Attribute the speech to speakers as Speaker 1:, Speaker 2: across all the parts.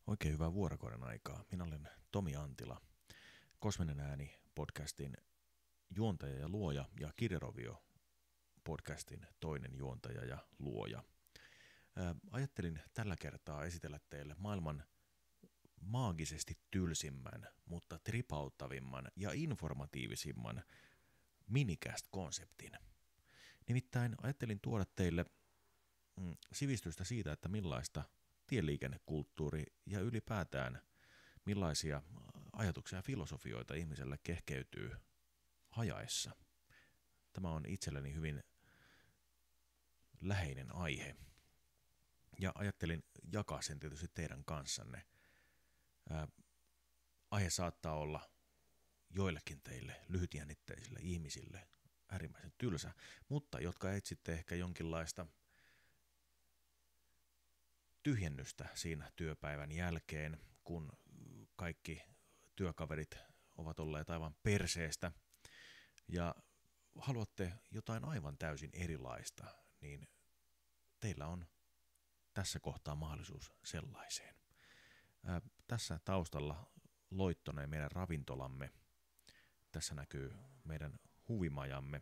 Speaker 1: Oikein hyvää vuorokauden aikaa. Minä olen Tomi Antila, Kosminen ääni podcastin juontaja ja luoja ja Kirjarovio podcastin toinen juontaja ja luoja. Ajattelin tällä kertaa esitellä teille maailman maagisesti tylsimmän, mutta tripauttavimman ja informatiivisimman minicast-konseptin. Nimittäin ajattelin tuoda teille sivistystä siitä, että millaista tieliikennekulttuuri ja ylipäätään millaisia ajatuksia ja filosofioita ihmiselle kehkeytyy hajaessa. Tämä on itselleni hyvin läheinen aihe ja ajattelin jakaa sen tietysti teidän kanssanne. Aihe saattaa olla joillekin teille lyhytjännitteisille ihmisille äärimmäisen tylsä, mutta jotka etsitte ehkä jonkinlaista tyhjennystä siinä työpäivän jälkeen, kun kaikki työkaverit ovat olleet aivan perseestä ja haluatte jotain aivan täysin erilaista, niin teillä on tässä mahdollisuus sellaiseen. Tässä taustalla loittonee meidän ravintolamme. Tässä näkyy meidän huvimajamme.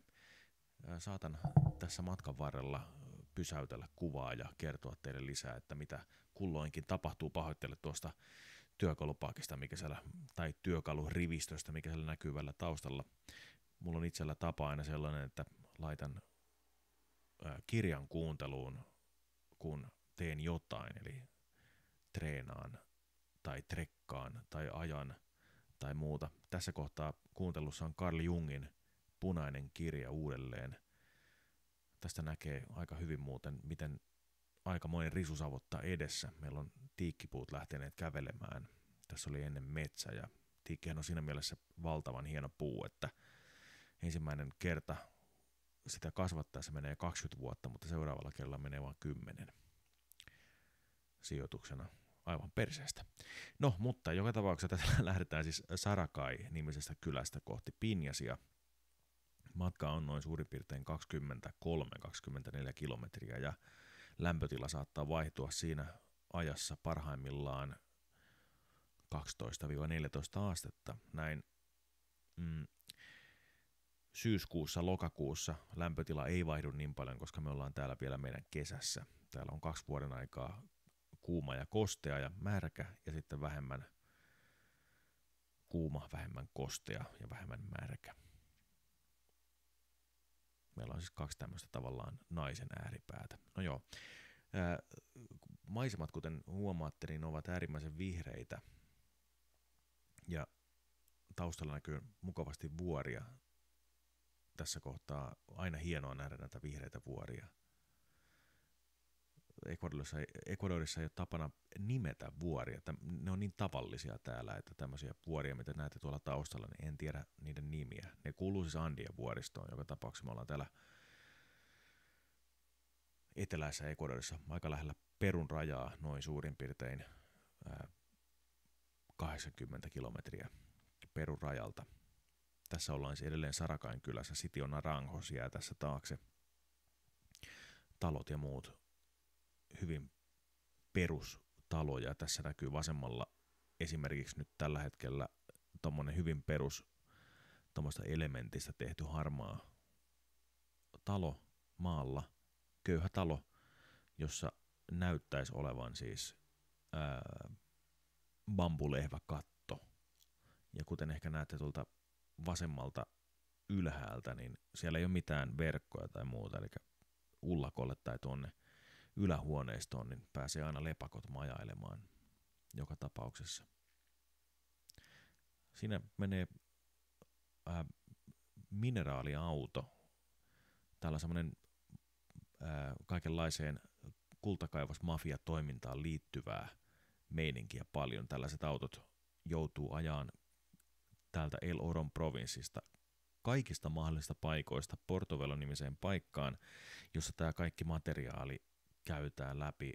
Speaker 1: Saatan tässä matkan varrella pysäytellä kuvaa ja kertoa teille lisää, että mitä kulloinkin tapahtuu. Pahoittele tuosta työkalupaakista, mikä siellä, tai työkalurivistöstä, mikä siellä näkyvällä taustalla. Mulla on itsellä tapa aina sellainen, että laitan kirjan kuunteluun, kun teen jotain, eli treenaan tai trekkaan tai ajan tai muuta. Tässä kohtaa kuuntelussa on Carl Jungin Punainen kirja uudelleen. Tästä näkee aika hyvin muuten, miten aikamoinen risu savottaa edessä. Meillä on tiikkipuut lähteneet kävelemään. Tässä oli ennen metsä ja tiikkihän on siinä mielessä valtavan hieno puu, että ensimmäinen kerta sitä kasvattaessa menee 20 vuotta, mutta seuraavalla kerralla menee vain 10 sijoituksena. Aivan perseestä. No, mutta joka tapauksessa tässä lähdetään siis Sarakai-nimisestä kylästä kohti Pinjasia. Matka on noin suurin piirtein 23-24 kilometriä ja lämpötila saattaa vaihtua siinä ajassa parhaimmillaan 12-14 astetta. Näin syyskuussa, lokakuussa lämpötila ei vaihdu niin paljon, koska me ollaan täällä vielä meidän kesässä. Täällä on 2 vuoden aikaa kuuma ja kostea ja märkä ja sitten vähemmän kuuma, vähemmän kostea ja vähemmän märkä. Meillä on siis 2 tämmöistä tavallaan naisen ääripäätä. No joo, maisemat, kuten huomaatte, niin ovat äärimmäisen vihreitä ja taustalla näkyy mukavasti vuoria. Tässä kohtaa aina hienoa nähdä näitä vihreitä vuoria. Ecuadorissa ei ole tapana nimetä vuoria. Ne on niin tavallisia täällä, että tämmöisiä vuoria, mitä näette tuolla taustalla, niin en tiedä niiden nimiä. Ne kuuluu siis Andien vuoristoon, joka tapauksessa me ollaan täällä eteläisessä Ecuadorissa aika lähellä Perun rajaa, noin suurin piirtein 80 kilometriä Perun rajalta. Tässä ollaan siis edelleen Sarakain kylässä, Sitio Naranjos jää tässä taakse. Talot ja muut hyvin perustaloja. Tässä näkyy vasemmalla esimerkiksi nyt tällä hetkellä tommonen hyvin perus tommoista elementistä tehty harmaa talo maalla, köyhä talo, jossa näyttäisi olevan siis bambulehväkatto. Ja kuten ehkä näette tuolta vasemmalta ylhäältä, niin siellä ei ole mitään verkkoja tai muuta, eli ullakolle tai tuonne ylähuoneistoon, niin pääsee aina lepakot majailemaan joka tapauksessa. Siinä menee mineraaliauto. Täällä on semmoinen kaikenlaiseen kultakaivosmafia-toimintaan liittyvää meininkiä paljon. Tällaiset autot joutuu ajaan täältä El Oron provinssista kaikista mahdollisista paikoista Portobelo-nimiseen paikkaan, jossa tämä kaikki materiaali käytetään läpi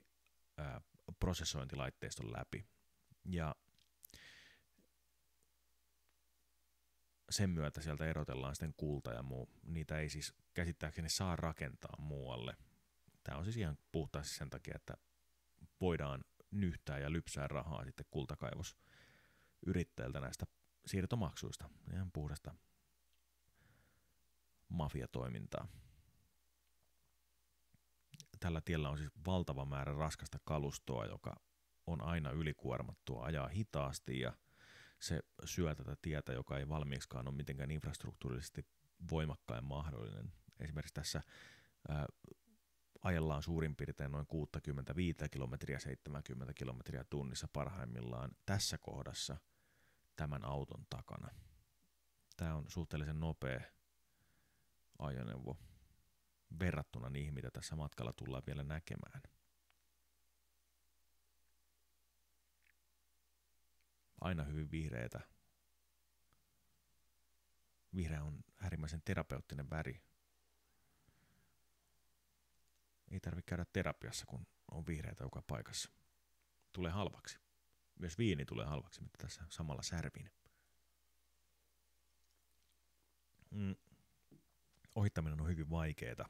Speaker 1: prosessointilaitteiston läpi. Ja sen myötä sieltä erotellaan sitten kulta ja muu. Niitä ei siis käsittääkseni saa rakentaa muualle. Tämä on siis ihan puhtaasti sen takia, että voidaan nyhtää ja lypsää rahaa sitten kultakaivosyrittäjiltä näistä siirtomaksuista. Ihan puhdasta mafiatoimintaa. Tällä tiellä on siis valtava määrä raskasta kalustoa, joka on aina ylikuormattua, ajaa hitaasti ja se syö tätä tietä, joka ei valmiiksikaan ole mitenkään infrastruktuurisesti voimakkain mahdollinen. Esimerkiksi tässä ajellaan suurin piirtein noin 65 kilometriä, 70 kilometriä tunnissa parhaimmillaan tässä kohdassa tämän auton takana. Tämä on suhteellisen nopea ajoneuvo verrattuna niihin, mitä tässä matkalla tullaan vielä näkemään. Aina hyvin vihreätä. Vihreä on äärimmäisen terapeuttinen väri. Ei tarvitse käydä terapiassa, kun on vihreätä joka paikassa. Tulee halvaksi. Myös viini tulee halvaksi, mitä tässä samalla särvin. Ohittaminen on hyvin vaikeaa.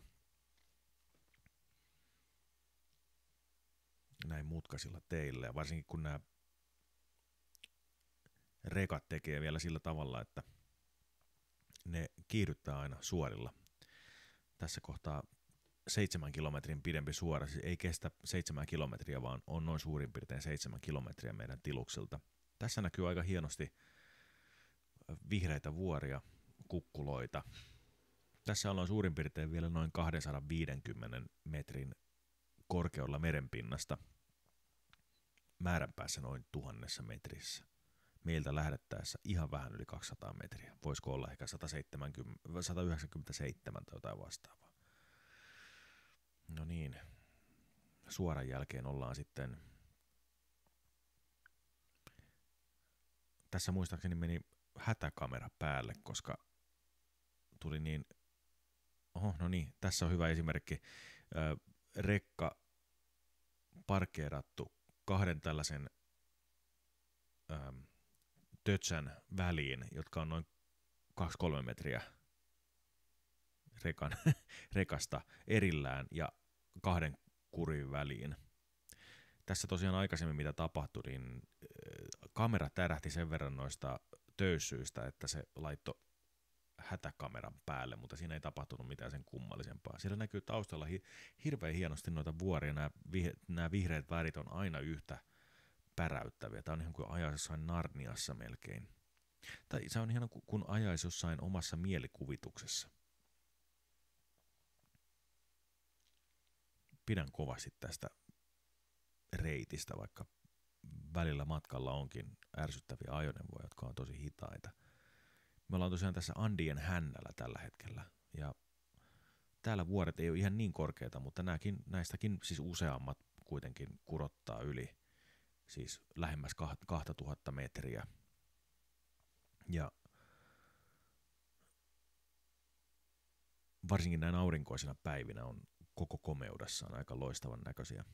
Speaker 1: Näin mutkaisilla teillä, ja varsinkin kun nämä rekat tekee vielä sillä tavalla, että ne kiihdyttää aina suorilla. Tässä kohtaa 7 kilometrin pidempi suora, siis ei kestä 7 kilometriä, vaan on noin suurin piirtein 7 kilometriä meidän tilukselta. Tässä näkyy aika hienosti vihreitä vuoria, kukkuloita. Tässä ollaan suurin piirtein vielä noin 250 metrin korkeudella merenpinnasta, määränpäässä noin 1000 metrissä. Meiltä lähdettäessä ihan vähän yli 200 metriä. Voisiko olla ehkä 197 tai jotain vastaavaa. No niin, suoran jälkeen ollaan sitten, tässä muistaakseni meni hätäkamera päälle, koska tuli niin, no niin, tässä on hyvä esimerkki, rekka parkeerattu kahden tällaisen tötsän väliin, jotka on noin 2-3 metriä rekasta erillään ja 2 kurin väliin. Tässä tosiaan aikaisemmin mitä tapahtui, niin kamera tärähti sen verran noista töyssyistä, että se laittoi hätäkameran päälle, mutta siinä ei tapahtunut mitään sen kummallisempaa. Siellä näkyy taustalla hirveän hienosti noita vuoria, nämä vihreät värit on aina yhtä päräyttäviä. Tämä on ihan kuin ajaisi jossain Narniassa melkein. Tai se on ihan kuin ajaisi jossain omassa mielikuvituksessa. Pidän kovasti tästä reitistä, vaikka välillä matkalla onkin ärsyttäviä ajoneuvoja, jotka on tosi hitaita. Me ollaan tosiaan tässä Andien hännällä tällä hetkellä, ja täällä vuoret ei ole ihan niin korkeita, mutta näistäkin siis useammat kuitenkin kurottaa yli, siis lähemmäs 2000 metriä. Ja varsinkin näin aurinkoisina päivinä on koko komeudessaan aika loistavan näköisiä.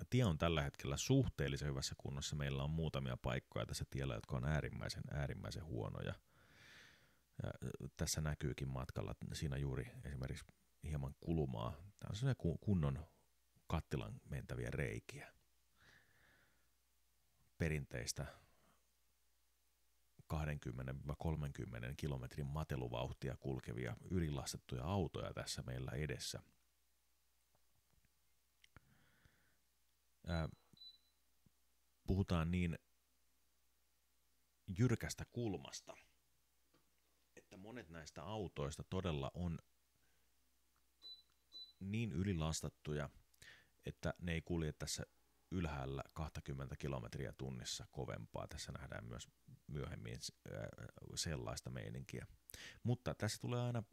Speaker 1: Tie on tällä hetkellä suhteellisen hyvässä kunnossa. Meillä on muutamia paikkoja tässä tiellä, jotka on äärimmäisen huonoja. Ja tässä näkyykin matkalla siinä juuri esimerkiksi hieman kulumaa. Tämä on sellainen kunnon kattilan mentäviä reikiä. Perinteistä 20-30 kilometrin mateluvauhtia kulkevia ylilastettuja autoja tässä meillä edessä. Puhutaan niin jyrkästä kulmasta, että monet näistä autoista todella on niin ylilastattuja, että ne ei kulje tässä ylhäällä 20 kilometriä tunnissa kovempaa. Tässä nähdään myös myöhemmin sellaista meininkiä. Mutta tässä tulee aina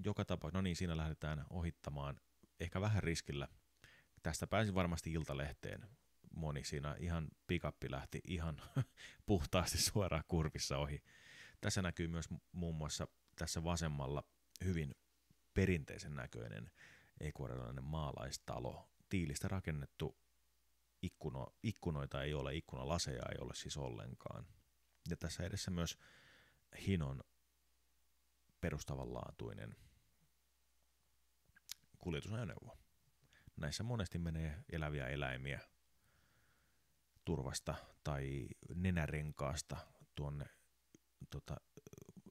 Speaker 1: joka tapauksessa, no niin, siinä lähdetään ohittamaan ehkä vähän riskillä. Tästä pääsin varmasti Iltalehteen. Moni siinä ihan pikappi lähti ihan puhtaasti suoraan kurvissa ohi. Tässä näkyy myös muun muassa tässä vasemmalla hyvin perinteisen näköinen ecuadorilainen maalaistalo. Tiilistä rakennettu, ikkunoita ei ole, ikkunalaseja ei ole siis ollenkaan. Ja tässä edessä myös hinon perustavanlaatuinen kuljetusajoneuvo. näissä monesti menee eläviä eläimiä turvasta tai nenärenkaasta tuonne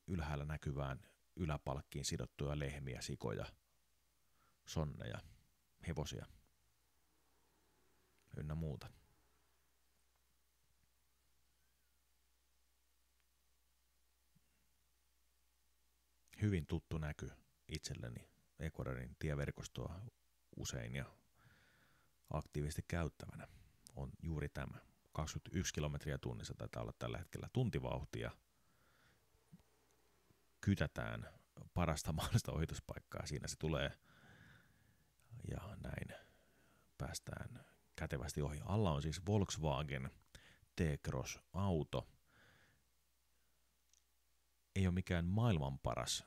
Speaker 1: ylhäällä näkyvään yläpalkkiin sidottuja lehmiä, sikoja, sonneja, hevosia ynnä muuta. Hyvin tuttu näky itselleni Ecuadorin tieverkostoa usein ja aktiivisesti käyttävänä on juuri tämä. 21 kilometriä tunnissa taitaa olla tällä hetkellä tuntivauhtia. Kytätään parasta mahdollista ohituspaikkaa. Siinä se tulee ja näin päästään kätevästi ohi. Alla on siis Volkswagen T-Cross-auto. Ei ole mikään maailman paras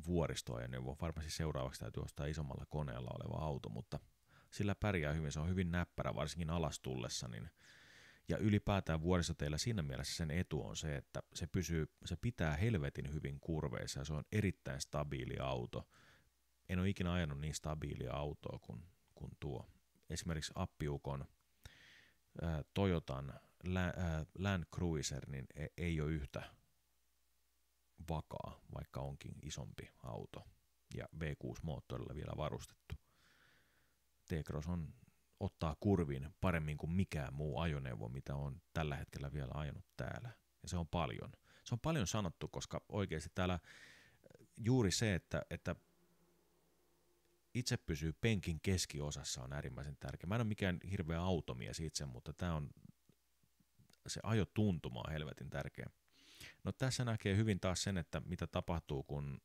Speaker 1: vuoristoajoneuvo. Varmasti seuraavaksi täytyy ostaa isommalla koneella oleva auto, mutta sillä pärjää hyvin. Se on hyvin näppärä, varsinkin alas tullessa. Ja ylipäätään vuoristoteillä siinä mielessä sen etu on se, että se pitää helvetin hyvin kurveissa ja se on erittäin stabiili auto. En ole ikinä ajanut niin stabiilia autoa kuin tuo. Esimerkiksi Appiukon Toyotan Land Cruiser niin ei ole yhtä vakaa, vaikka onkin isompi auto ja V6-moottorilla vielä varustettu. T-Cross ottaa kurvin paremmin kuin mikään muu ajoneuvo, mitä on tällä hetkellä vielä ajanut täällä. Ja se on paljon. Se on paljon sanottu, koska oikeasti täällä juuri se, että itse pysyy penkin keskiosassa on äärimmäisen tärkeä. Mä en ole mikään hirveä automies itse, mutta se ajotuntuma on helvetin tärkeä. No tässä näkee hyvin taas sen, että mitä tapahtuu, kun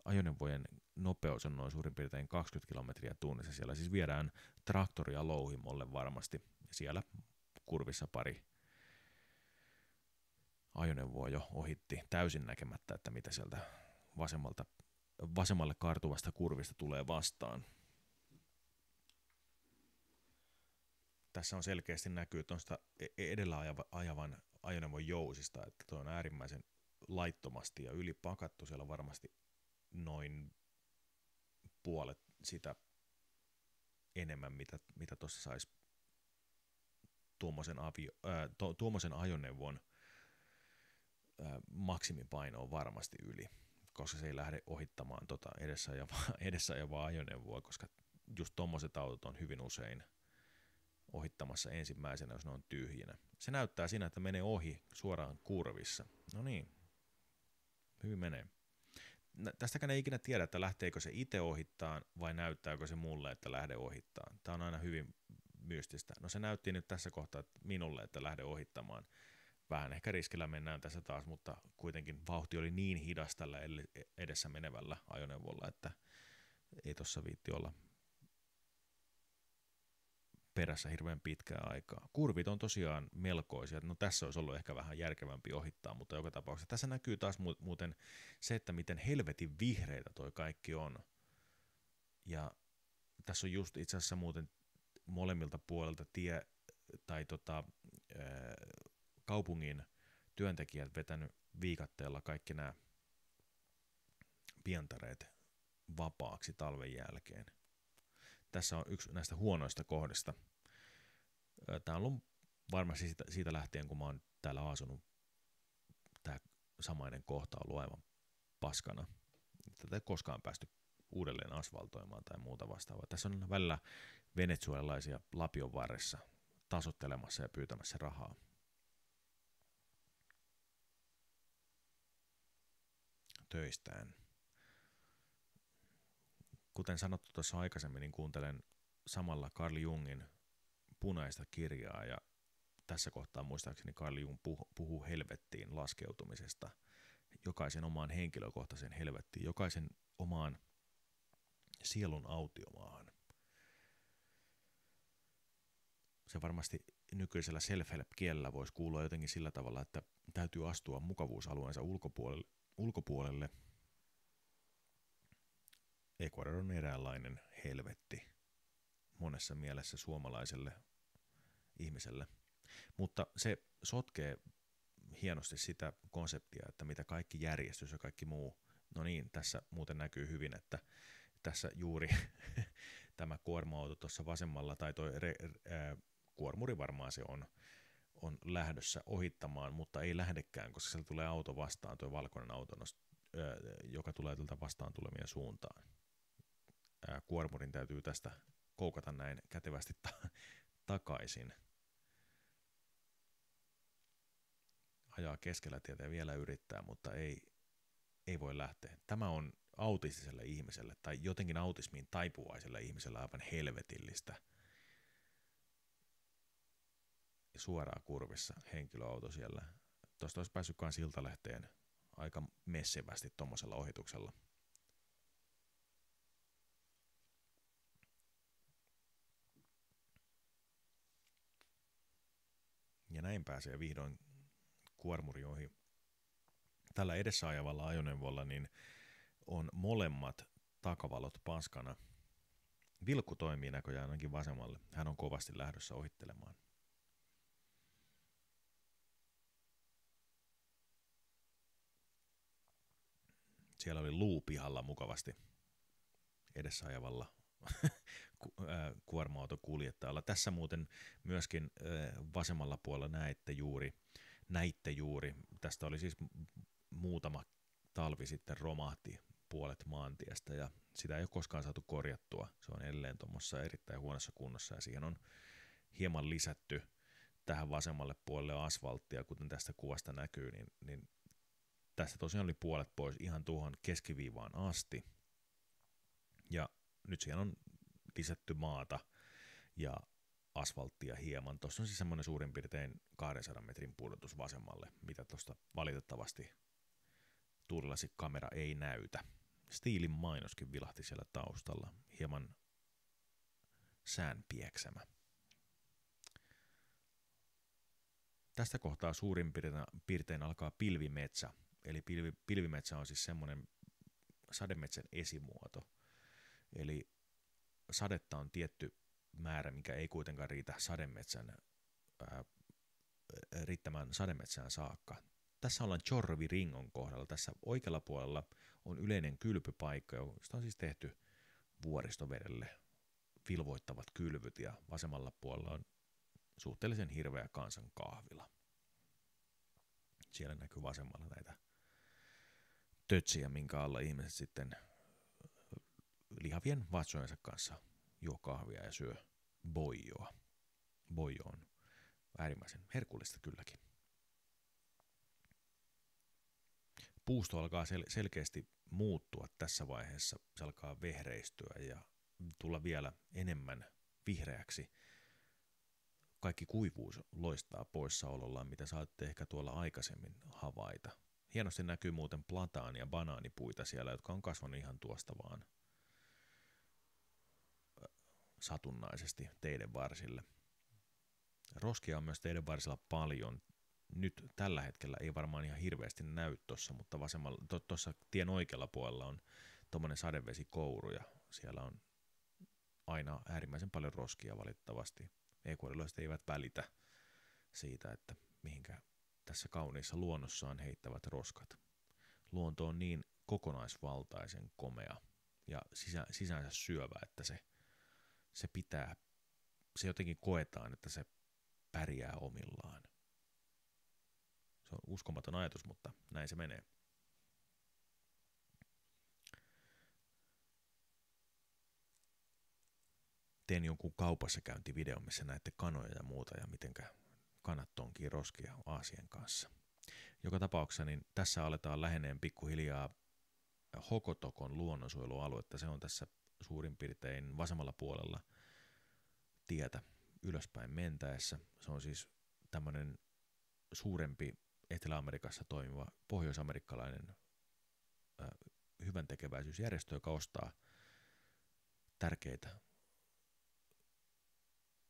Speaker 1: ajoneuvojen nopeus on noin suurin piirtein 20 kilometriä tunnissa. Siellä siis viedään traktoria louhimolle varmasti. Siellä kurvissa pari ajoneuvoa jo ohitti täysin näkemättä, että mitä sieltä vasemmalle kaartuvasta kurvista tulee vastaan. Tässä on selkeästi näkyy tuosta edellä ajavan ajoneuvon jousista, että tuo on äärimmäisen laittomasti ja ylipakattu. Siellä on varmasti noin puolet sitä enemmän, mitä tuossa saisi tuommoisen ajoneuvon maksimipainoa varmasti yli, koska se ei lähde ohittamaan edessä ajavaa ajoneuvoa, koska just tuommoiset autot on hyvin usein ohittamassa ensimmäisenä, jos ne on tyhjinä. Se näyttää siinä, että menee ohi suoraan kurvissa. No niin, hyvin menee. Tästäkään ei ikinä tiedä, että lähteekö se itse ohittaa vai näyttääkö se mulle, että lähde ohittaa. Tämä on aina hyvin mystistä. No se näytti nyt tässä kohtaa minulle, että lähde ohittamaan. Vähän ehkä riskillä mennään tässä taas, mutta kuitenkin vauhti oli niin hidas tällä edessä menevällä ajoneuvolla, että ei tossa viitti olla perässä hirveän pitkää aikaa. Kurvit on tosiaan melkoisia. No tässä olisi ollut ehkä vähän järkevämpi ohittaa, mutta joka tapauksessa tässä näkyy taas muuten se, että miten helvetin vihreitä toi kaikki on. Ja tässä on just itse asiassa muuten molemmilta puolelta kaupungin työntekijät vetänyt viikatteella kaikki nämä pientareet vapaaksi talven jälkeen. Tässä on yksi näistä huonoista kohdista. Tämä on ollut varmasti siitä lähtien, kun mä oon täällä asunut. Tämä samainen kohta on ollut aivan paskana. Tätä ei koskaan päästy uudelleen asfaltoimaan tai muuta vastaavaa. Tässä on välillä venezuelalaisia lapion varressa tasottelemassa ja pyytämässä rahaa. Töistään. Kuten sanottu tuossa aikaisemmin, niin kuuntelen samalla Carl Jungin punaista kirjaa, ja tässä kohtaa muistaakseni Carl Jung puhuu helvettiin laskeutumisesta, jokaisen omaan henkilökohtaisen helvettiin, jokaisen omaan sielun autiomaahan. Se varmasti nykyisellä self-help-kielellä voisi kuulua jotenkin sillä tavalla, että täytyy astua mukavuusalueensa ulkopuolelle. Ecuador on eräänlainen helvetti monessa mielessä suomalaiselle ihmiselle, mutta se sotkee hienosti sitä konseptia, että mitä kaikki järjestys ja kaikki muu, no niin, tässä muuten näkyy hyvin, että tässä juuri tämä kuorma-auto tuossa vasemmalla, tai toi kuormuri varmaan se on lähdössä ohittamaan, mutta ei lähdekään, koska sieltä tulee auto vastaan, tuo valkoinen auto, joka tulee tältä vastaan tulemien suuntaan. Kuormurin täytyy tästä koukata näin kätevästi takaisin. Ajaa keskellä tietä ja vielä yrittää, mutta ei voi lähteä. Tämä on autistiselle ihmiselle tai jotenkin autismiin taipuvaiselle ihmiselle aivan helvetillistä. Suoraan kurvissa henkilöauto siellä. Tuosta olisi päässyt kans Iltalehteen aika messivästi tuommoisella ohituksella. Ja näin pääsee vihdoin kuormuri ohi. Tällä edessä ajavalla ajoneuvolla niin on molemmat takavalot paskana. Vilkku toimii näköjään ainakin vasemmalle. Hän on kovasti lähdössä ohittelemaan. Siellä oli luu pihalla mukavasti edessä ajavalla kuorma-auton kuljettajalla. Tässä muuten myöskin vasemmalla puolella näitte juuri. Tästä oli siis muutama talvi sitten romahti puolet maantiestä ja sitä ei ole koskaan saatu korjattua. Se on edelleen tuommoisessa erittäin huonossa kunnossa ja siihen on hieman lisätty tähän vasemmalle puolelle asfalttia, kuten tästä kuvasta näkyy, niin tästä tosiaan oli puolet pois ihan tuohon keskiviivaan asti. Ja nyt siihen on lisätty maata ja asfalttia hieman. Tuossa on siis semmoinen suurin piirtein 200 metrin pudotus vasemmalle, mitä tuosta valitettavasti tuulilasikkamera ei näytä. Stiilin mainoskin vilahti siellä taustalla, hieman säänpieksämä. Tästä kohtaa suurin piirtein alkaa pilvimetsä, eli pilvimetsä on siis semmoinen sademetsän esimuoto, eli sadetta on tietty määrä, mikä ei kuitenkaan riitä riittämään sademetsään saakka. Tässä ollaan Tjorvi-ringon kohdalla. Tässä oikealla puolella on yleinen kylpypaikka, josta on siis tehty vuoristovedelle vilvoittavat kylvyt, ja vasemmalla puolella on suhteellisen hirveä kansan kahvila. Siellä näkyy vasemmalla näitä tötsiä, minkä alla ihmiset sitten lihavien vatsojensa kanssa juo kahvia ja syö boijoa. Boijo on äärimmäisen herkullista kylläkin. Puusto alkaa selkeästi muuttua tässä vaiheessa. Se alkaa vehreistyä ja tulla vielä enemmän vihreäksi. Kaikki kuivuus loistaa poissaolollaan, mitä saatte ehkä tuolla aikaisemmin havaita. Hienosti näkyy muuten plataani- ja banaanipuita siellä, jotka on kasvanut ihan tuosta vaan satunnaisesti teiden varsille. Roskia on myös teiden varsilla paljon. Nyt tällä hetkellä ei varmaan ihan hirveästi näy tuossa, mutta tuossa tien oikealla puolella on tuommoinen sadevesikouru ja siellä on aina äärimmäisen paljon roskia valitettavasti. Eekuorilaiset eivät välitä siitä, että mihinkä tässä kauniissa luonnossaan heittävät roskat. Luonto on niin kokonaisvaltaisen komea ja sisäänsä syövä, että se jotenkin koetaan, että se pärjää omillaan. Se on uskomaton ajatus, mutta näin se menee. Teen jonkun kaupassa käyntivideon, missä näette kanoja ja muuta ja mitenkä kanat tonkii roskia aasien kanssa. Joka tapauksessa niin tässä aletaan läheneen pikkuhiljaa Hokotokon luonnonsuojelualuetta. Se on tässä suurin piirtein vasemmalla puolella tietä ylöspäin mentäessä. Se on siis tämmöinen suurempi Etelä-Amerikassa toimiva pohjoisamerikkalainen hyväntekeväisyysjärjestö, joka ostaa tärkeitä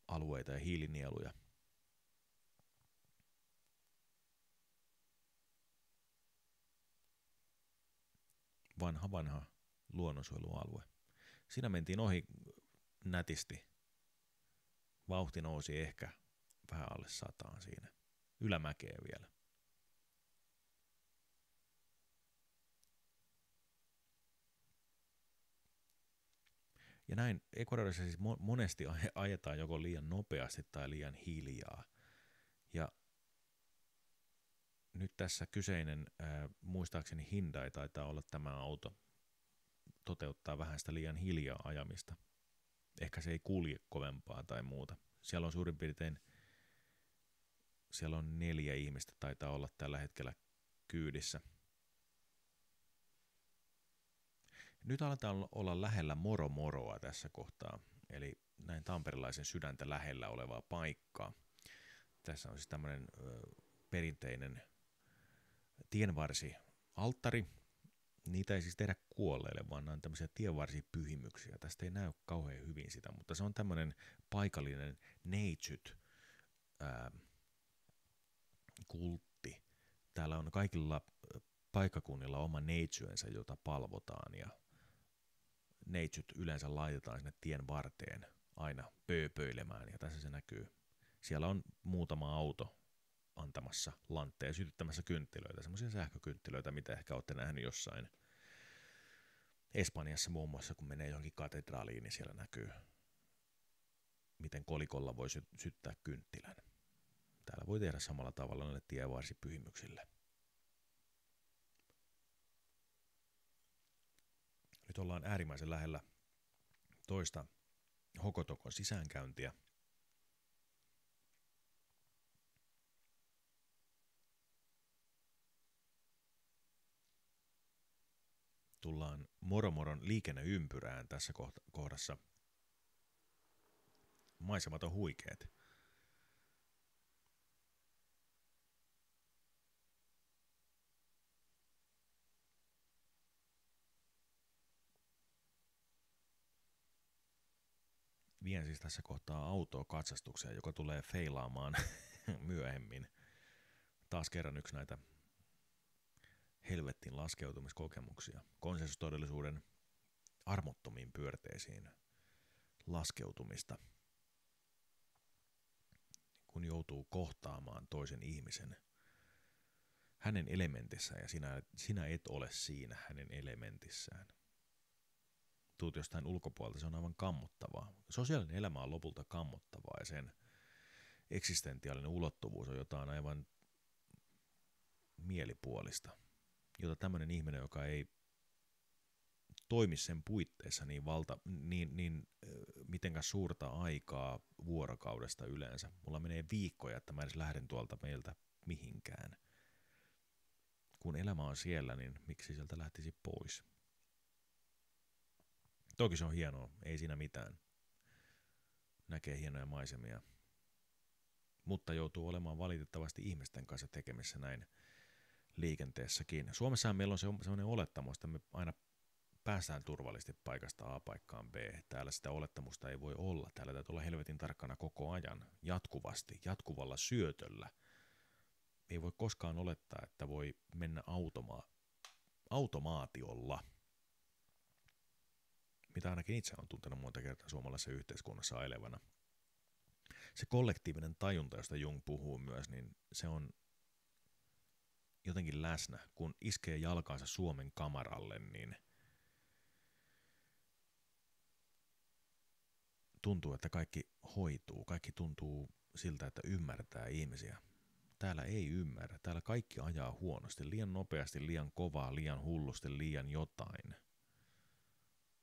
Speaker 1: alueita ja hiilinieluja. Vanha luonnonsuojelualue. Siinä mentiin ohi nätisti. Vauhti nousi ehkä vähän alle 100 siinä. Ylämäkeen vielä. Ja näin Ecuadorissa siis monesti ajetaan joko liian nopeasti tai liian hiljaa. Ja nyt tässä kyseinen, muistaakseni Hyundai taitaa olla tämä auto, toteuttaa vähän sitä liian hiljaa ajamista. Ehkä se ei kulje kovempaa tai muuta. Siellä on suurin piirtein, siellä on 4 ihmistä taitaa olla tällä hetkellä kyydissä. Nyt aletaan olla lähellä Moroa tässä kohtaa, eli näin tamperelaisen sydäntä lähellä olevaa paikkaa. Tässä on siis tämmöinen perinteinen tienvarsi-alttari. Niitä ei siis tehdä kuolleille, vaan nämä on tämmöisiä tienvarsipyhimyksiä. Tästä ei näy kauhean hyvin sitä, mutta se on tämmöinen paikallinen neitsyt kultti. Täällä on kaikilla paikkakunnilla oma neitsyensä, jota palvotaan, ja neitsyt yleensä laitetaan sinne tien varteen aina pööpöilemään, ja tässä se näkyy. Siellä on muutama auto antamassa lantteja, sytyttämässä kynttilöitä, semmoisia sähkökynttilöitä, mitä ehkä olette nähneet jossain Espanjassa muun muassa, kun menee johonkin katedraaliin, niin siellä näkyy, miten kolikolla voi syttää kynttilän. Täällä voi tehdä samalla tavalla näille tienvarsipyhimyksille. Nyt ollaan äärimmäisen lähellä toista Hokotokon sisäänkäyntiä. Tullaan Moromoron liikenneympyrään tässä kohdassa. Maisemat on huikeet. Vien siis tässä kohtaa autoa katsastukseen, joka tulee feilaamaan myöhemmin. Taas kerran yksi näitä helvettiin laskeutumiskokemuksia. Konsensustodellisuuden armottomiin pyörteisiin laskeutumista, kun joutuu kohtaamaan toisen ihmisen hänen elementissään, ja sinä et ole siinä hänen elementissään. Tuut jostain ulkopuolelta, se on aivan kammottavaa. Sosiaalinen elämä on lopulta kammottavaa, ja sen eksistentiaalinen ulottuvuus on jotain aivan mielipuolista, jota tämmöinen ihminen, joka ei toimi sen puitteissa niin mitenkään suurta aikaa vuorokaudesta yleensä. Mulla menee viikkoja, että mä edes lähden tuolta meiltä mihinkään. Kun elämä on siellä, niin miksi sieltä lähtisi pois? Toki se on hienoa, ei siinä mitään. Näkee hienoja maisemia. Mutta joutuu olemaan valitettavasti ihmisten kanssa tekemissä näin liikenteessäkin. Suomessahan meillä on sellainen olettamus, että me aina päästään turvallisesti paikasta A paikkaan B. Täällä sitä olettamusta ei voi olla. Täällä täytyy olla helvetin tarkkana koko ajan, jatkuvasti, jatkuvalla syötöllä. Ei voi koskaan olettaa, että voi mennä automaatiolla, mitä ainakin itse on tuntenut monta kertaa suomalaisessa yhteiskunnassa elevänä. Se kollektiivinen tajunta, josta Jung puhuu myös, niin se on jotenkin läsnä. Kun iskee jalkansa Suomen kamaralle, niin tuntuu, että kaikki hoituu. Kaikki tuntuu siltä, että ymmärtää ihmisiä. Täällä ei ymmärrä. Täällä kaikki ajaa huonosti. Liian nopeasti, liian kovaa, liian hullusti, liian jotain.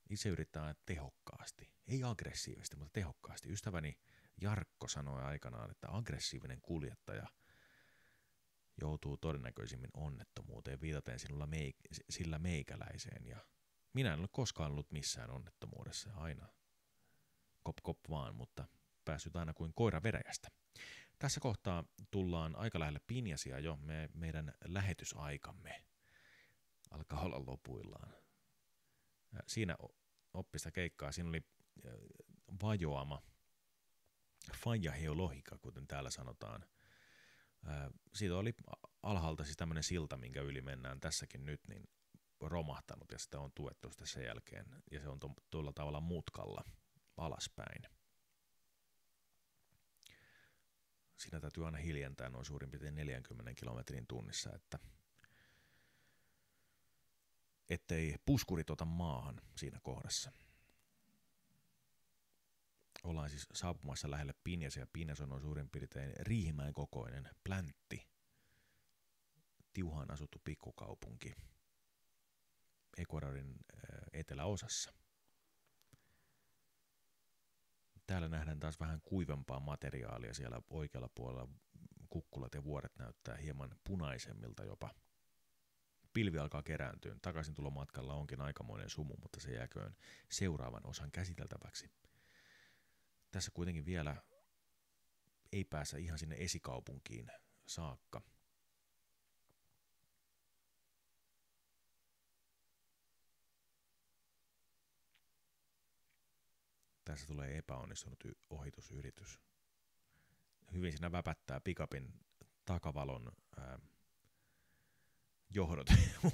Speaker 1: Itse yrittää tehokkaasti. Ei aggressiivisesti, mutta tehokkaasti. Ystäväni Jarkko sanoi aikanaan, että aggressiivinen kuljettaja joutuu todennäköisimmin onnettomuuteen viitaten sillä meikäläiseen. Ja minä en ole koskaan ollut missään onnettomuudessa. Aina kop vaan, mutta päässyt aina kuin koira veräjästä. Tässä kohtaa tullaan aika lähelle Pinjasia jo. Meidän lähetysaikamme alkaa olla lopuillaan. Siinä oppista keikkaa. Siinä oli vajoama fajaheologika, kuten täällä sanotaan. Siitä oli alhaalta siis tämmöinen silta, minkä yli mennään tässäkin nyt, niin romahtanut, ja sitä on tuettu sitten sen jälkeen, ja se on tuolla tavalla mutkalla alaspäin. Siinä täytyy aina hiljentää noin suurin piirtein 40 kilometrin tunnissa, ettei puskurit ota maahan siinä kohdassa. Ollaan siis saapumassa lähelle Pinjasia, ja Pinjas on suurin piirtein Riihimäen kokoinen pläntti, tiuhaan asuttu pikkukaupunki Ecuadorin eteläosassa. Täällä nähdään taas vähän kuivempaa materiaalia siellä oikealla puolella. Kukkulat ja vuoret näyttää hieman punaisemmilta jopa. Pilvi alkaa kerääntyä. Takaisin tulomatkalla onkin aikamoinen sumu, mutta se jääköön seuraavan osan käsiteltäväksi. Tässä kuitenkin vielä ei päässä ihan sinne esikaupunkiin saakka. Tässä tulee epäonnistunut ohitusyritys. Hyvin siinä väpättää pikapin takavalon johdot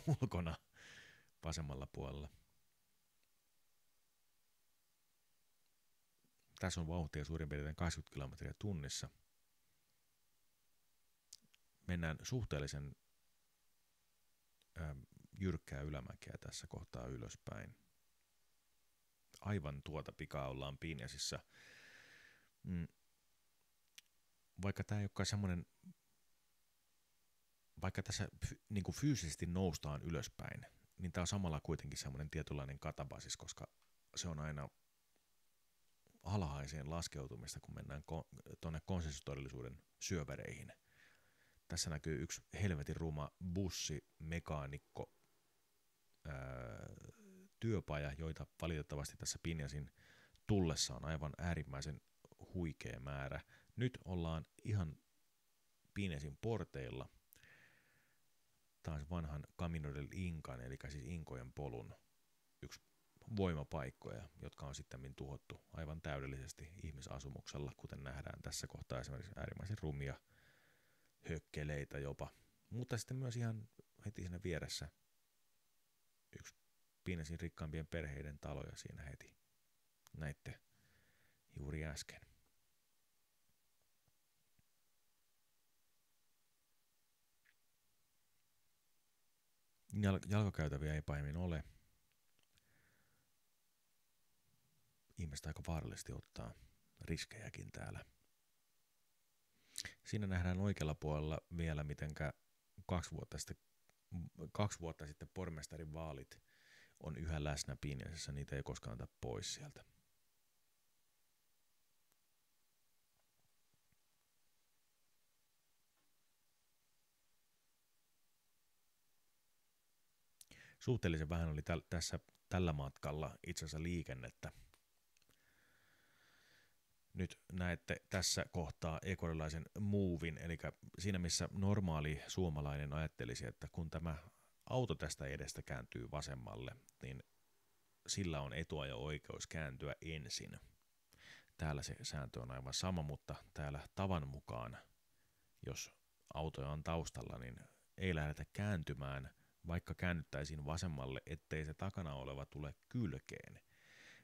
Speaker 1: ulkona vasemmalla puolella. Tässä on vauhtia suurin piirtein 20 kilometriä tunnissa. Mennään suhteellisen jyrkkää ylämäkeä tässä kohtaa ylöspäin. Aivan tuota pikaa ollaan Pinjasissa. Vaikka tämä ei olekaan semmoinen, vaikka tässä niin fyysisesti noustaan ylöspäin, niin tämä on samalla kuitenkin semmoinen tietynlainen katabasis, koska se on aina alhaiseen laskeutumista, kun mennään tuonne konsensustodellisuuden syövereihin. Tässä näkyy yksi helvetin ruma bussimekaanikko työpaja, joita valitettavasti tässä Pinjasin tullessa on aivan äärimmäisen huikea määrä. Nyt ollaan ihan Pinjasin porteilla taas vanhan Camino del Incan, eli siis Inkojen polun yksi voimapaikkoja, jotka on sitten tuhottu aivan täydellisesti ihmisasumuksella, kuten nähdään tässä kohtaa esimerkiksi äärimmäisen rumia hökkeleitä jopa. Mutta sitten myös ihan heti siinä vieressä yksi Pinjasin rikkaampien perheiden taloja siinä heti. Näitte juuri äsken. Jalkakäytäviä ei pahemmin ole. Ihmiset aika vaarallisesti ottaa riskejäkin täällä. Siinä nähdään oikealla puolella vielä, mitenkä 2 vuotta sitten pormestarin vaalit on yhä läsnä Pinjasissa, niitä ei koskaan ota pois sieltä. Suhteellisen vähän oli tällä matkalla itse asiassa liikennettä. Nyt näette tässä kohtaa ecuadorilaisen movin, eli siinä missä normaali suomalainen ajattelisi, että kun tämä auto tästä edestä kääntyy vasemmalle, niin sillä on etuajo-oikeus kääntyä ensin. Täällä se sääntö on aivan sama, mutta täällä tavan mukaan, jos autoja on taustalla, niin ei lähdetä kääntymään, vaikka käännyttäisiin vasemmalle, ettei se takana oleva tule kylkeen.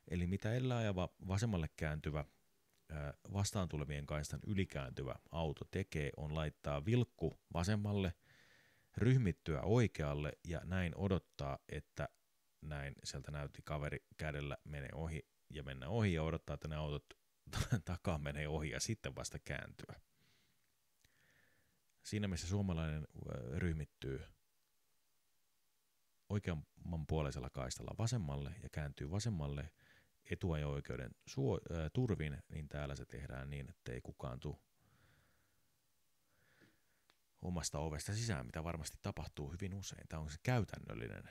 Speaker 1: Eli mitä edellä ajava vasemmalle kääntyvä vastaan tulevien kaistan ylikääntyvä auto tekee, on laittaa vilkku vasemmalle, ryhmittyä oikealle ja näin odottaa, että näin sieltä näytti kaveri kädellä menee ohi ja mennä ohi ja odottaa, että ne autot takaa menee ohi ja sitten vasta kääntyä. Siinä missä suomalainen ryhmittyy oikeammanpuoleisella kaistalla vasemmalle ja kääntyy vasemmalle etuajo-oikeuden turvin, niin täällä se tehdään niin, ettei kukaan tule omasta ovesta sisään, mitä varmasti tapahtuu hyvin usein. Tämä on se käytännöllinen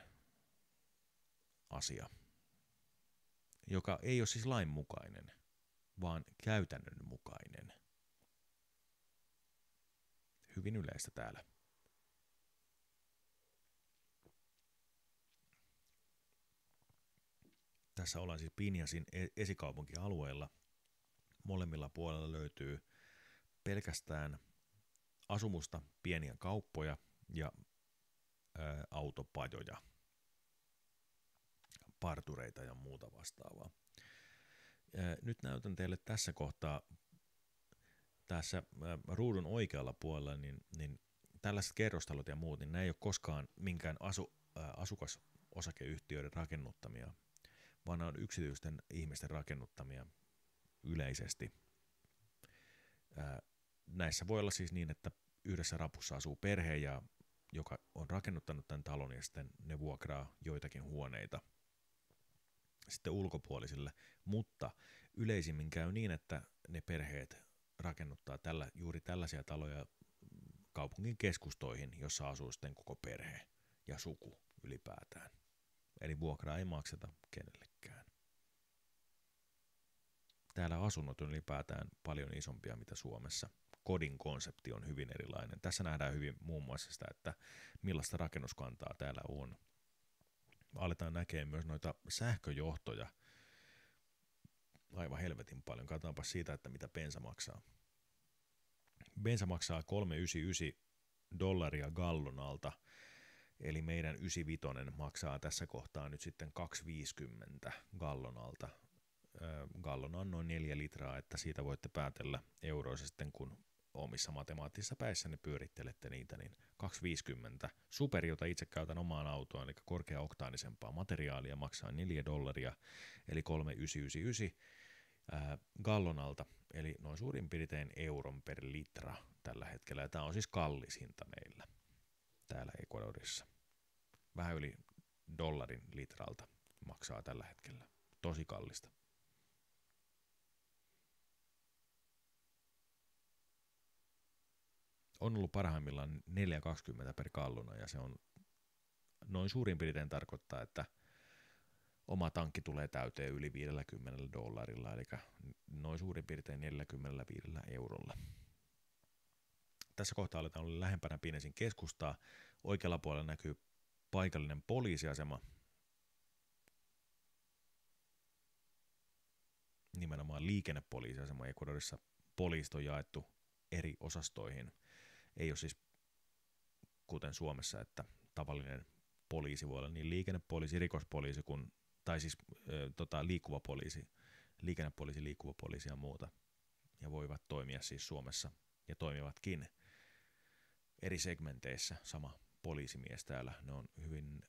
Speaker 1: asia, joka ei ole siis lainmukainen, vaan käytännön mukainen. Hyvin yleistä täällä. Tässä ollaan siis Pinjasin esikaupunkialueella. Molemmilla puolella löytyy pelkästään asumusta, pieniä kauppoja ja autopajoja, partureita ja muuta vastaavaa. Nyt näytän teille tässä kohtaa, tässä ruudun oikealla puolella, niin tällaiset kerrostalot ja muut, niin nämä ei ole koskaan minkään asukasosakeyhtiöiden rakennuttamia, vaan nämä on yksityisten ihmisten rakennuttamia yleisesti. Näissä voi olla siis niin, että yhdessä rapussa asuu perhe, joka on rakennuttanut tämän talon, ja sitten ne vuokraa joitakin huoneita sitten ulkopuolisille, mutta yleisimmin käy niin, että ne perheet rakennuttaa juuri tällaisia taloja kaupungin keskustoihin, jossa asuu sitten koko perhe ja suku ylipäätään. Eli vuokraa ei makseta kenellekään. Täällä asunnot on ylipäätään paljon isompia mitä Suomessa. Kodin konsepti on hyvin erilainen. Tässä nähdään hyvin muun muassa sitä, että millaista rakennuskantaa täällä on. Aletaan näkemään myös noita sähköjohtoja aivan helvetin paljon. Katsotaanpa siitä, että mitä bensa maksaa. Bensa maksaa $3,99 gallonalta, eli meidän 95 maksaa tässä kohtaa nyt sitten $2,50 gallonalta. Gallona on noin 4 litraa, että siitä voitte päätellä euroissa sitten, kun omissa matemaattisissa päissä ne pyörittelette niitä, niin 2,50. Super, jota itse käytän omaan autoon, eli korkeaoktaanisempaa materiaalia, maksaa $4, eli 3,999 gallonalta, eli noin suurin piirtein euron per litra tällä hetkellä. Ja tämä on siis kallis hinta meillä täällä Ecuadorissa. Vähän yli $1 litralta maksaa tällä hetkellä. Tosi kallista. On ollut parhaimmillaan 4,20 per gallona, ja se on noin suurin piirtein tarkoittaa, että oma tankki tulee täyteen yli $50, eli noin suurin piirtein 45 eurolla. Tässä kohtaa aletaan olla lähempänä Pinesin keskustaa. Oikealla puolella näkyy paikallinen poliisiasema. Nimenomaan liikennepoliisiasema. Ecuadorissa poliisit on jaettu eri osastoihin. Ei ole siis kuten Suomessa, että tavallinen poliisi voi olla niin liikennepoliisi, rikospoliisi kuin, tai siis liikkuva poliisi, liikennepoliisi, liikkuva poliisi ja muuta. Ja voivat toimia siis Suomessa ja toimivatkin eri segmenteissä. Sama poliisimies täällä, ne on hyvin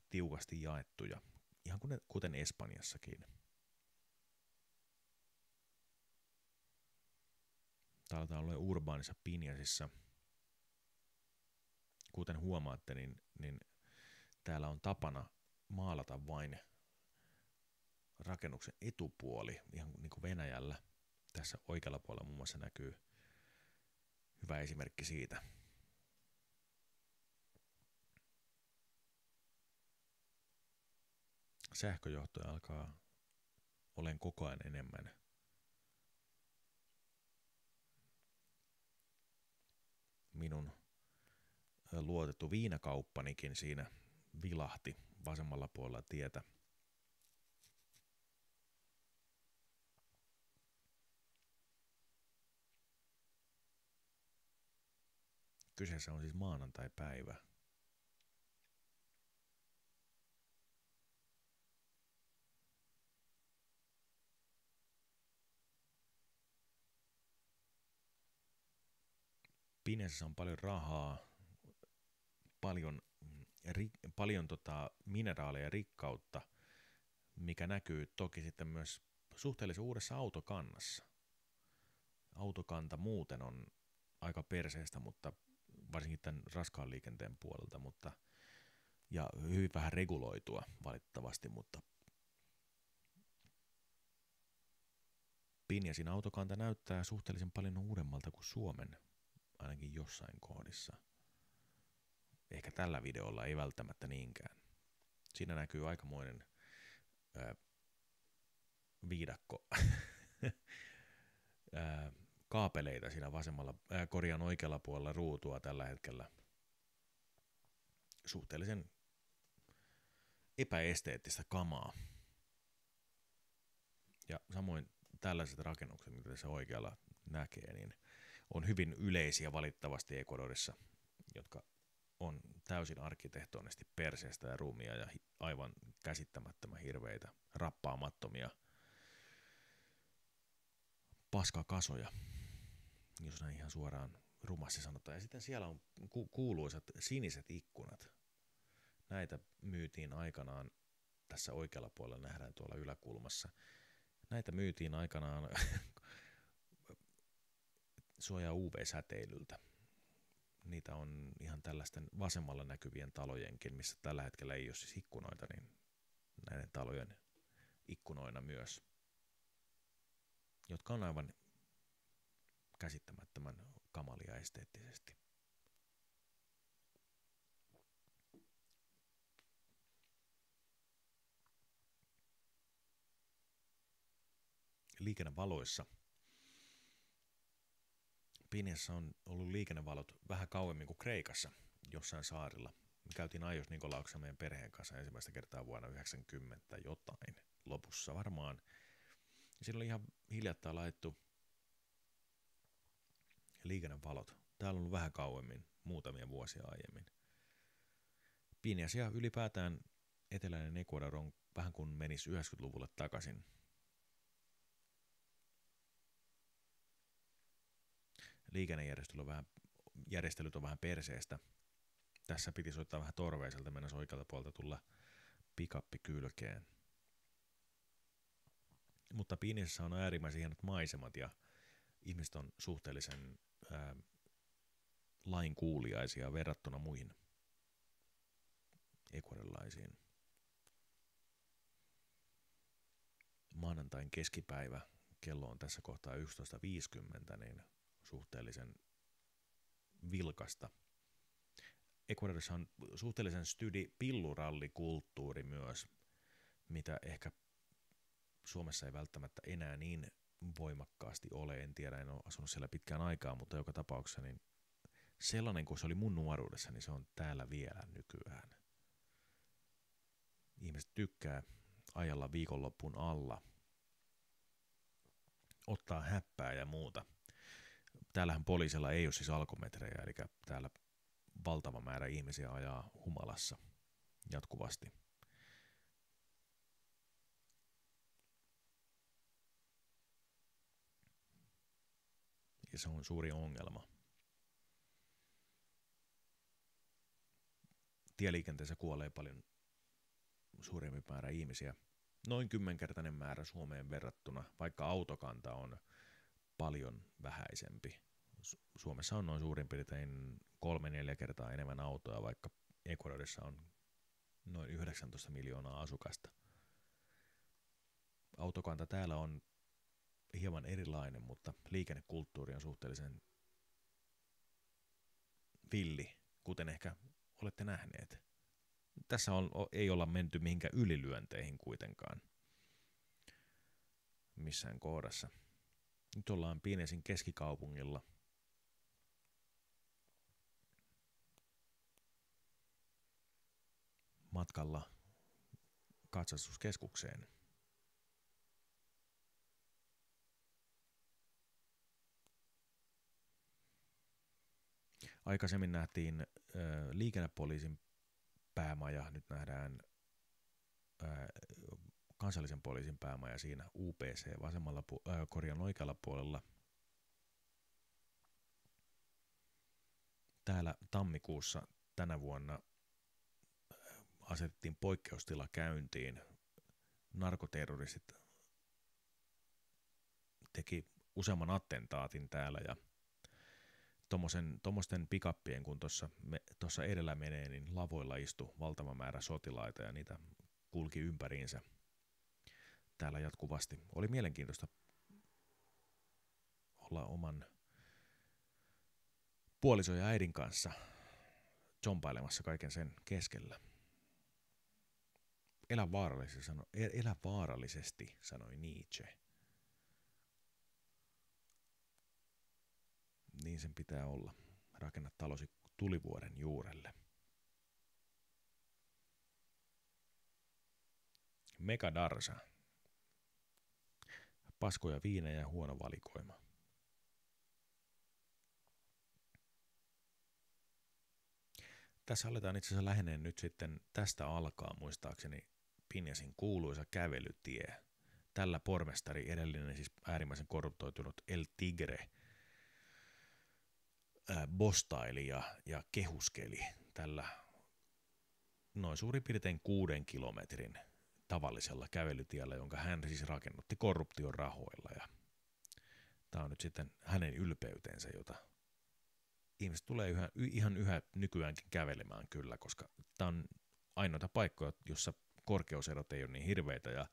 Speaker 1: tiukasti jaettuja, ihan kuten Espanjassakin. Täällä on urbaanissa Pinhasissa. Kuten huomaatte, niin täällä on tapana maalata vain rakennuksen etupuoli, ihan niin kuin Venäjällä. Tässä oikealla puolella muun muassa näkyy hyvä esimerkki siitä. Sähköjohtoja alkaa olemaan koko ajan enemmän. Minun luotettu viinakauppanikin siinä vilahti vasemmalla puolella tietä. Kyseessä on siis maanantai-päivä. Pinhasissa on paljon rahaa, paljon mineraaleja ja rikkautta, mikä näkyy toki sitten myös suhteellisen uudessa autokannassa. Autokanta muuten on aika perseestä, mutta varsinkin tämän raskaan liikenteen puolelta, ja hyvin vähän reguloitua valitettavasti, mutta Pinhasin autokanta näyttää suhteellisen paljon uudemmalta kuin Suomen, ainakin jossain kohdissa. Ehkä tällä videolla ei välttämättä niinkään. Siinä näkyy aikamoinen viidakko kaapeleita siinä oikealla puolella ruutua tällä hetkellä. Suhteellisen epäesteettistä kamaa. Ja samoin tällaiset rakennukset, mitä tässä oikealla näkee, niin on hyvin yleisiä valitettavasti Ecuadorissa, jotka on täysin arkkitehtonisesti perseestä ja ruumia ja aivan käsittämättömän hirveitä, rappaamattomia paskakasoja, jos näin ihan suoraan rumasti sanotaan. Ja sitten siellä on kuuluisat siniset ikkunat. Näitä myytiin aikanaan, tässä oikealla puolella nähdään tuolla yläkulmassa. Näitä myytiin aikanaan suojaa UV-säteilyltä. Niitä on ihan tällaisten vasemmalla näkyvien talojenkin, missä tällä hetkellä ei ole siis ikkunoita, niin näiden talojen ikkunoina myös, jotka on aivan käsittämättömän kamalia esteettisesti. Liikennevaloissa. Piniassa on ollut liikennevalot vähän kauemmin kuin Kreikassa, jossain saarilla. Me käytiin Aios Nikolauksessa meidän perheen kanssa ensimmäistä kertaa vuonna 1990 jotain lopussa varmaan. Ja siinä oli ihan hiljattain laitettu liikennevalot. Täällä on ollut vähän kauemmin, muutamia vuosia aiemmin. Pinias ja ylipäätään eteläinen Ecuador on vähän kuin menisi 90-luvulle takaisin. Liikennejärjestelyt on vähän perseestä. Tässä piti soittaa vähän torveiselta, mennä oikealta puolelta tulla pikappi kylkeen. Mutta Piniassa on äärimmäisen hienot maisemat ja ihmiset on suhteellisen lainkuuliaisia verrattuna muihin ecuadorilaisiin. Maanantain keskipäivä, kello on tässä kohtaa 11.50, niin suhteellisen vilkasta. Ecuadorissa on suhteellisen pillurallikulttuuri myös, mitä ehkä Suomessa ei välttämättä enää niin voimakkaasti ole. En tiedä, en ole asunut siellä pitkään aikaa, mutta joka tapauksessa niin sellainen kuin se oli mun nuoruudessa, niin se on täällä vielä nykyään. Ihmiset tykkää ajalla viikonloppuun alla, ottaa häppää ja muuta. Täällähän poliisilla ei ole siis alkometrejä, eli täällä valtava määrä ihmisiä ajaa humalassa jatkuvasti. Ja se on suuri ongelma. Tieliikenteessä kuolee paljon suurempi määrä ihmisiä. Noin 10-kertainen määrä Suomeen verrattuna, vaikka autokanta on paljon vähäisempi. Suomessa on noin suurin piirtein 3-4 kertaa enemmän autoja, vaikka Ecuadorissa on noin 19 miljoonaa asukasta. Autokanta täällä on hieman erilainen, mutta liikennekulttuuri on suhteellisen villi, kuten ehkä olette nähneet. Tässä ei olla menty mihinkään ylilyönteihin kuitenkaan missään kohdassa. Nyt ollaan Pinesin keskikaupungilla. Matkalla katsastuskeskukseen. Aikaisemmin nähtiin liikennepoliisin päämaja, nyt nähdään kansallisen poliisin päämaja siinä UPC vasemmalla oikealla puolella. Täällä tammikuussa tänä vuonna asetettiin poikkeustila käyntiin. Narkoterroristit teki useamman attentaatin täällä ja tommosten pikappien, kun tuossa edellä menee, niin lavoilla istui valtava määrä sotilaita ja niitä kulki ympäriinsä täällä jatkuvasti. Oli mielenkiintoista olla oman puolison ja äidin kanssa zompailemassa kaiken sen keskellä. Elä vaarallisesti, sanoi Nietzsche. Niin sen pitää olla. Rakenna talosi tulivuoren juurelle. Megadarsa. Paskoja viinejä ja huono valikoima. Tässä aletaan itse asiassa läheneen nyt sitten tästä alkaa muistaakseni Pinjasin kuuluisa kävelytie. Tällä pormestari edellinen, siis äärimmäisen korruptoitunut El Tigre, bostaili ja kehuskeli tällä noin suurin piirtein 6 kilometrin tavallisella kävelytiellä, jonka hän siis rakennutti korruption rahoilla. Ja tämä on nyt sitten hänen ylpeytensä, jota ihmiset tulee ihan yhä nykyäänkin kävelemään kyllä, koska tämä on ainoita paikkoja, jossa korkeuserot ei ole niin hirveitä ja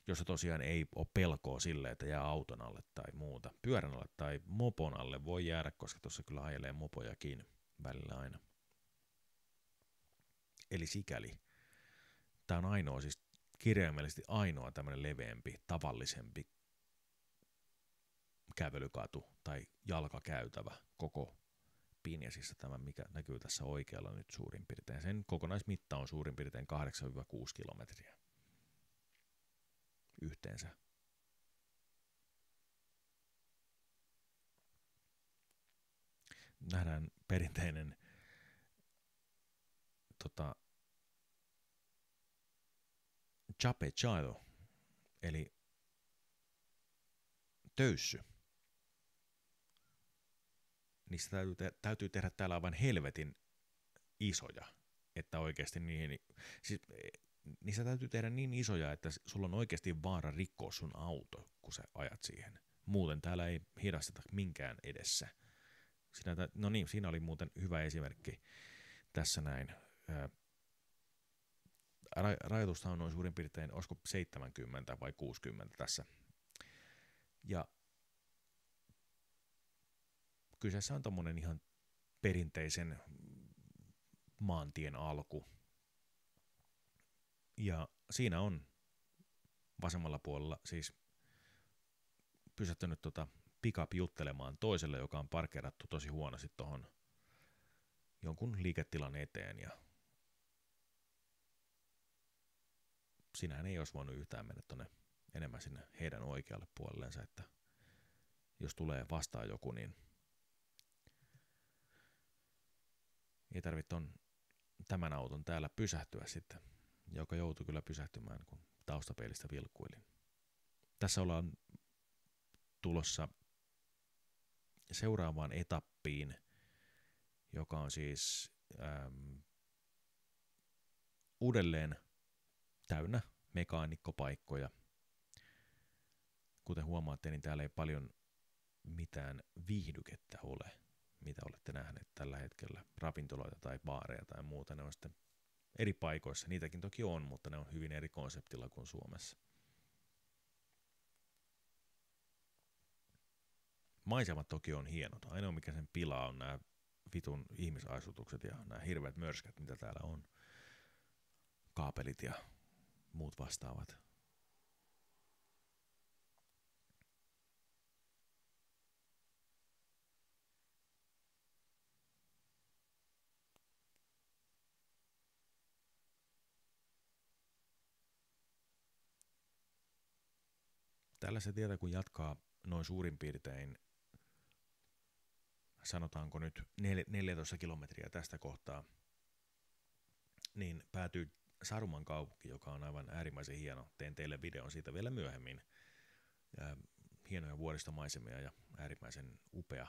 Speaker 1: jossa tosiaan ei ole pelkoa sille, että jää auton alle tai muuta. Pyörän alle tai mopon alle voi jäädä, koska tuossa kyllä ajelee mopojakin välillä aina. Eli sikäli tämä on ainoa, siis kirjaimellisesti ainoa tämmöinen leveämpi, tavallisempi kävelykatu tai jalkakäytävä koko Pinjasissa, tämä mikä näkyy tässä oikealla nyt suurin piirtein. Sen kokonaismitta on suurin piirtein 8-6 kilometriä yhteensä. Nähdään perinteinen chapechado, eli töyssy. Niistä täytyy tehdä täällä aivan helvetin isoja, että oikeasti niistä täytyy tehdä niin isoja, että sulla on oikeasti vaara rikkoa sun auto, kun sä ajat siihen. Muuten täällä ei hidasteta minkään edessä. Siinä oli muuten hyvä esimerkki tässä näin. Rajoitusta on noin suurin piirtein, olisiko 70 vai 60 tässä. Ja kyseessä on tommonen ihan perinteisen maantien alku. Ja siinä on vasemmalla puolella siis pysähtynyt pick-up juttelemaan toiselle, joka on parkeerattu tosi huonosti tuohon jonkun liiketilan eteen. Ja sinähän ei olisi voinut yhtään mennä tuonne enemmän sinne heidän oikealle puolellensa, että jos tulee vastaan joku, niin ei tarvitse tämän auton täällä pysähtyä sitten, joka joutui kyllä pysähtymään, kun taustapeilistä vilkuilin. Tässä ollaan tulossa seuraavaan etappiin, joka on siis uudelleen täynnä mekaanikkopaikkoja. Kuten huomaatte, niin täällä ei paljon mitään viihdykettä ole, mitä olette nähneet tällä hetkellä, ravintoloita tai baareja tai muuta. Ne on sitten eri paikoissa, niitäkin toki on, mutta ne on hyvin eri konseptilla kuin Suomessa. Maisemat toki on hienot. Ainoa mikä sen pilaa on nämä vitun ihmisasutukset ja nämä hirveät mörskät, mitä täällä on. Kaapelit ja muut vastaavat. Tällä se tietä, kun jatkaa noin suurin piirtein, sanotaanko nyt 14 kilometriä tästä kohtaa, niin päätyy Saruman kaupunki, joka on aivan äärimmäisen hieno. Teen teille videon siitä vielä myöhemmin. Hienoja vuoristomaisemia ja äärimmäisen upea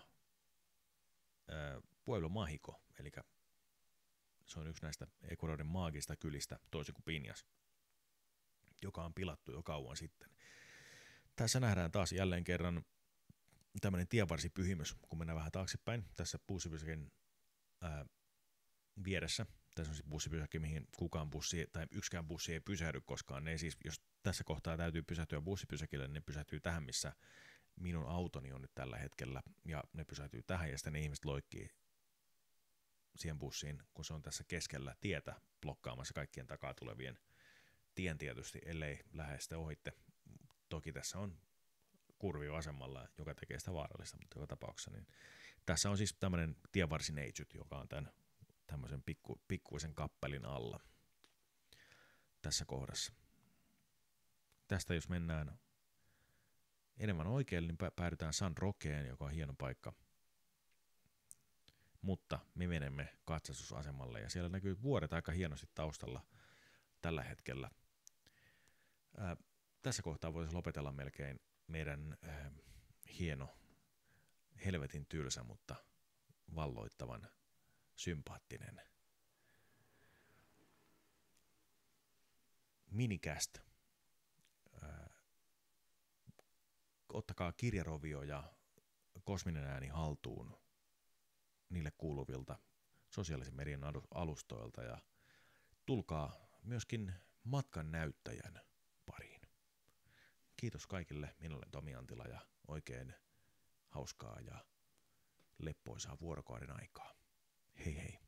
Speaker 1: Pueblo Mágico, eli se on yksi näistä Ecuadorin maagista kylistä, toisin kuin Pinjas, joka on pilattu jo kauan sitten. Tässä nähdään taas jälleen kerran tämmöinen tienvarsipyhimys, kun mennään vähän taaksepäin. Tässä bussipysäkin vieressä. Tässä on se bussipysäkki, mihin kukaan bussi tai yksikään bussi ei pysähdy koskaan. Ne siis, jos tässä kohtaa täytyy pysähtyä bussipysäkille, niin ne pysähtyy tähän, missä minun autoni on nyt tällä hetkellä. Ja ne pysähtyy tähän ja sitten ne ihmiset loikkii siihen bussiin, kun se on tässä keskellä tietä blokkaamassa kaikkien takaa tulevien tien tietysti, ellei lähde sitä ohitte. Toki tässä on kurvi vasemmalla, joka tekee sitä vaarallista, mutta joka tapauksessa. Niin tässä on siis tämmöinen tienvarsineitsyt, joka on tämän tämmöisen pikkuisen kappelin alla tässä kohdassa. Tästä jos mennään enemmän oikealle, niin päädytään San Roqueen, joka on hieno paikka. Mutta me menemme katsastusasemalle ja siellä näkyy vuoret aika hienosti taustalla tällä hetkellä. Tässä kohtaa voitaisiin lopetella melkein meidän hieno, helvetin tylsä, mutta valloittavan sympaattinen minikäst. Ottakaa kirjarovio ja kosminen ääni haltuun niille kuuluvilta sosiaalisen median alustoilta ja tulkaa myöskin matkan näyttäjän pariin. Kiitos kaikille, minä olen Tomi Antila ja oikein hauskaa ja leppoisaa vuorokauden aikaa. Hei hei!